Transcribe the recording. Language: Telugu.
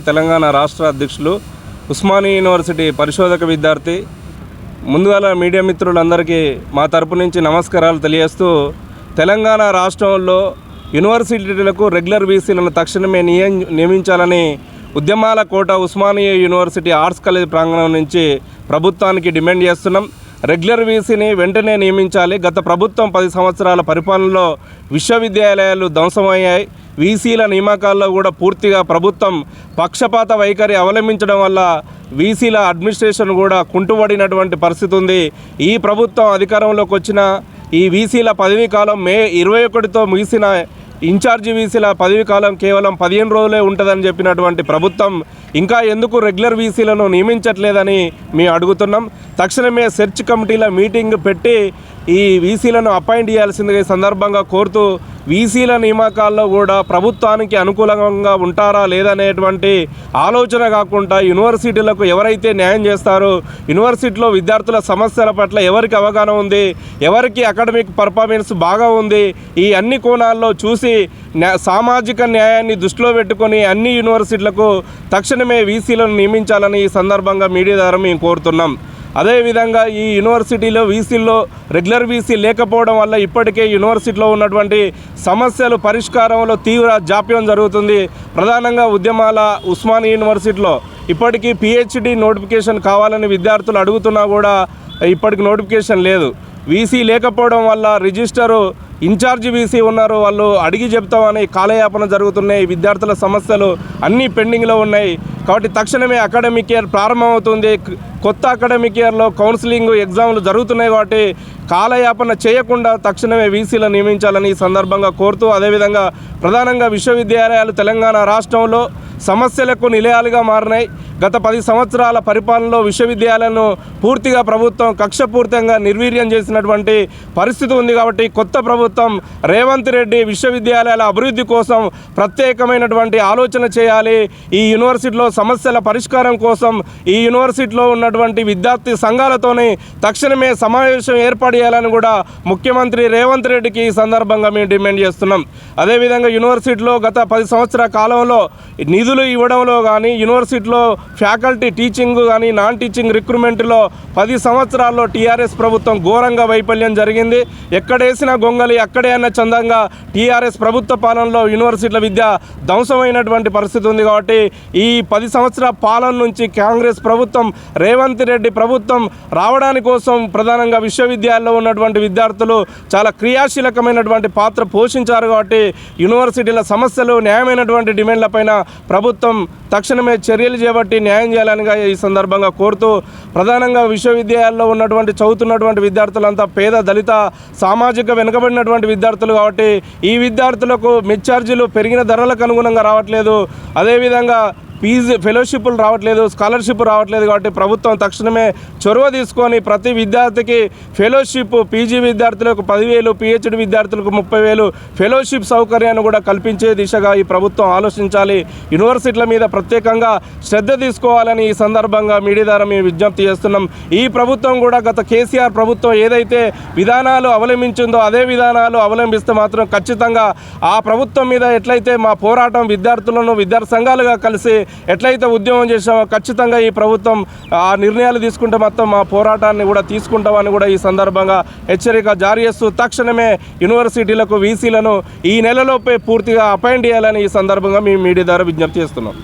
తెలంగాణ రాష్ట్ర అధ్యక్షులు ఉస్మానియా యూనివర్సిటీ పరిశోధక విద్యార్థి ముందుగా మీడియా మిత్రులందరికీ మా తరపు నుంచి నమస్కారాలు తెలియజేస్తూ తెలంగాణ రాష్ట్రంలో యూనివర్సిటీలకు రెగ్యులర్ వీసీలను తక్షణమే నియమించాలని ఉద్యమాల కోట ఉస్మానియా యూనివర్సిటీ ఆర్ట్స్ కాలేజ్ ప్రాంగణం నుంచి ప్రభుత్వానికి డిమాండ్ చేస్తున్నాం. రెగ్యులర్ వీసీని వెంటనే నియమించాలి. గత ప్రభుత్వం 10 సంవత్సరాల పరిపాలనలో విశ్వవిద్యాలయాలు ధ్వంసమయ్యాయి. వీసీల నియామకాల్లో కూడా పూర్తిగా ప్రభుత్వం పక్షపాత వైఖరి అవలంబించడం వల్ల వీసీల అడ్మినిస్ట్రేషన్ కూడా కుంటుపడినటువంటి పరిస్థితి ఉంది. ఈ ప్రభుత్వం అధికారంలోకి వచ్చిన ఈ వీసీల పదవీ కాలం మే 21తో ముగిసిన ఇన్ఛార్జి వీసీల పదవీ కాలం కేవలం 15 రోజులే ఉంటుందని చెప్పినటువంటి ప్రభుత్వం ఇంకా ఎందుకు రెగ్యులర్ వీసీలను నియమించట్లేదని మేము అడుగుతున్నాం. తక్షణమే సెర్చ్ కమిటీల మీటింగ్ పెట్టి ఈ వీసీలను అపాయింట్ చేయాల్సిందిగా ఈ సందర్భంగా కోరుతూ వీసీల నియామకాల్లో కూడా ప్రభుత్వానికి అనుకూలంగా ఉంటారా లేదనేటువంటి ఆలోచన కాకుండా యూనివర్సిటీలకు ఎవరైతే న్యాయం చేస్తారో, యూనివర్సిటీలో విద్యార్థుల సమస్యల పట్ల ఎవరికి అవగాహన ఉంది, ఎవరికి అకాడమిక్ పర్ఫార్మెన్స్ బాగా ఉంది, ఈ అన్ని కోణాల్లో చూసి సామాజిక న్యాయాన్ని దృష్టిలో పెట్టుకొని అన్ని యూనివర్సిటీలకు తక్షణమే వీసీలను నియమించాలని ఈ సందర్భంగా మీడియా ద్వారా మేము కోరుతున్నాం. అదేవిధంగా ఈ యూనివర్సిటీలో వీసీల్లో రెగ్యులర్ వీసీ లేకపోవడం వల్ల ఇప్పటికే యూనివర్సిటీలో ఉన్నటువంటి సమస్యలు పరిష్కారంలో తీవ్ర జాప్యం జరుగుతుంది. ప్రధానంగా ఉద్యమాల ఉస్మానియా యూనివర్సిటీలో ఇప్పటికీ పిహెచ్డి నోటిఫికేషన్ కావాలని విద్యార్థులు అడుగుతున్నా కూడా ఇప్పటికి నోటిఫికేషన్ లేదు. వీసీ లేకపోవడం వల్ల రిజిస్టరు ఇన్ఛార్జి వీసీ ఉన్నారు, వాళ్ళు అడిగి చెప్తామని కాలయాపన జరుగుతున్నాయి. విద్యార్థుల సమస్యలు అన్నీ పెండింగ్లో ఉన్నాయి. కాబట్టి తక్షణమే అకాడమిక్ ఇయర్ ప్రారంభమవుతుంది. కొత్త అకాడమిక్ ఇయర్లో కౌన్సిలింగ్ ఎగ్జామ్లు జరుగుతున్నాయి. కాబట్టి కాలయాపన చేయకుండా తక్షణమే వీసీలను నియమించాలని ఈ సందర్భంగా కోరుతూ, అదేవిధంగా ప్రధానంగా విశ్వవిద్యాలయాలు తెలంగాణ రాష్ట్రంలో సమస్యలకు నిలయాలుగా మారినాయి. గత 10 సంవత్సరాల పరిపాలనలో విశ్వవిద్యాలయాలను పూర్తిగా ప్రభుత్వం కక్షపూరితంగా నిర్వీర్యం చేసినటువంటి పరిస్థితి ఉంది. కాబట్టి కొత్త ప్రభుత్వం రేవంత్ రెడ్డి విశ్వవిద్యాలయాల అభివృద్ధి కోసం ప్రత్యేకమైనటువంటి ఆలోచన చేయాలి. ఈ యూనివర్సిటీలో సమస్యల పరిష్కారం కోసం ఈ యూనివర్సిటీలో ఉన్నటువంటి విద్యార్థి సంఘాలతోనే తక్షణమే సమావేశం ఏర్పాటు చేయాలని కూడా ముఖ్యమంత్రి రేవంత్ రెడ్డికి ఈ సందర్భంగా మేము డిమాండ్ చేస్తున్నాం. అదేవిధంగా యూనివర్సిటీలో గత 10 సంవత్సరాల కాలంలో నిధులు ఇవ్వడంలో కానీ, యూనివర్సిటీలో ఫ్యాకల్టీ టీచింగ్ కానీ, నాన్ టీచింగ్ రిక్రూట్మెంట్లో 10 సంవత్సరాల్లో టీఆర్ఎస్ ప్రభుత్వం ఘోరంగా వైఫల్యం జరిగింది. ఎక్కడేసిన గొంగలి అక్కడే అన్న చందంగా టీఆర్ఎస్ ప్రభుత్వ పాలనలో యూనివర్సిటీల విద్య ధ్వంసమైనటువంటి పరిస్థితి ఉంది. కాబట్టి ఈ 10 సంవత్సరాల పాలన నుంచి కాంగ్రెస్ ప్రభుత్వం, రేవంత్ రెడ్డి ప్రభుత్వం రావడానికి కోసం ప్రధానంగా విశ్వవిద్యాలయంలో ఉన్నటువంటి విద్యార్థులు చాలా క్రియాశీలకమైనటువంటి పాత్ర పోషించారు. కాబట్టి యూనివర్సిటీల సమస్యలు, న్యాయమైనటువంటి డిమాండ్లపైన ప్రభుత్వం తక్షణమే చర్యలు చేపట్టి న్యాయం చేయాలనిగా ఈ సందర్భంగా కోరుతూ, ప్రధానంగా విశ్వవిద్యాలయాల్లో ఉన్నటువంటి చదువుతున్నటువంటి విద్యార్థులంతా పేద, దళిత, సామాజిక వెనుకబడినటువంటి విద్యార్థులు. కాబట్టి ఈ విద్యార్థులకు మెస్ ఛార్జీలు పెరిగిన ధరలకు అనుగుణంగా రావట్లేదు. అదేవిధంగా ఫీజు ఫెలోషిప్లు రావట్లేదు, స్కాలర్షిప్ రావట్లేదు. కాబట్టి ప్రభుత్వం తక్షణమే చొరవ తీసుకొని ప్రతి విద్యార్థికి ఫెలోషిప్, పీజీ విద్యార్థులకు 10,000, పిహెచ్డి విద్యార్థులకు 30,000 ఫెలోషిప్ సౌకర్యాన్ని కూడా కల్పించే దిశగా ఈ ప్రభుత్వం ఆలోచించాలి. యూనివర్సిటీల మీద ప్రత్యేకంగా శ్రద్ధ తీసుకోవాలని ఈ సందర్భంగా మీడియా ద్వారా మేము విజ్ఞప్తి చేస్తున్నాం. ఈ ప్రభుత్వం కూడా గత కేసీఆర్ ప్రభుత్వం ఏదైతే విధానాలు అవలంబించిందో అదే విధానాలు అవలంబిస్తే మాత్రం ఖచ్చితంగా ఆ ప్రభుత్వం మీద ఎట్లయితే మా పోరాటం విద్యార్థులను విద్యార్థి సంఘాలుగా కలిసి ఎట్లయితే ఉద్యమం చేసామో ఖచ్చితంగా ఈ ప్రభుత్వం ఆ నిర్ణయాలు తీసుకుంటే మొత్తం మా పోరాటాన్ని కూడా తీసుకుంటామని కూడా ఈ సందర్భంగా హెచ్చరిక జారీ చేస్తూ తక్షణమే యూనివర్సిటీలకు వీసీలను ఈ నెలలోపే పూర్తిగా అపాయింట్ చేయాలని ఈ సందర్భంగా మేము మీడియా ద్వారా విజ్ఞప్తి చేస్తున్నాం.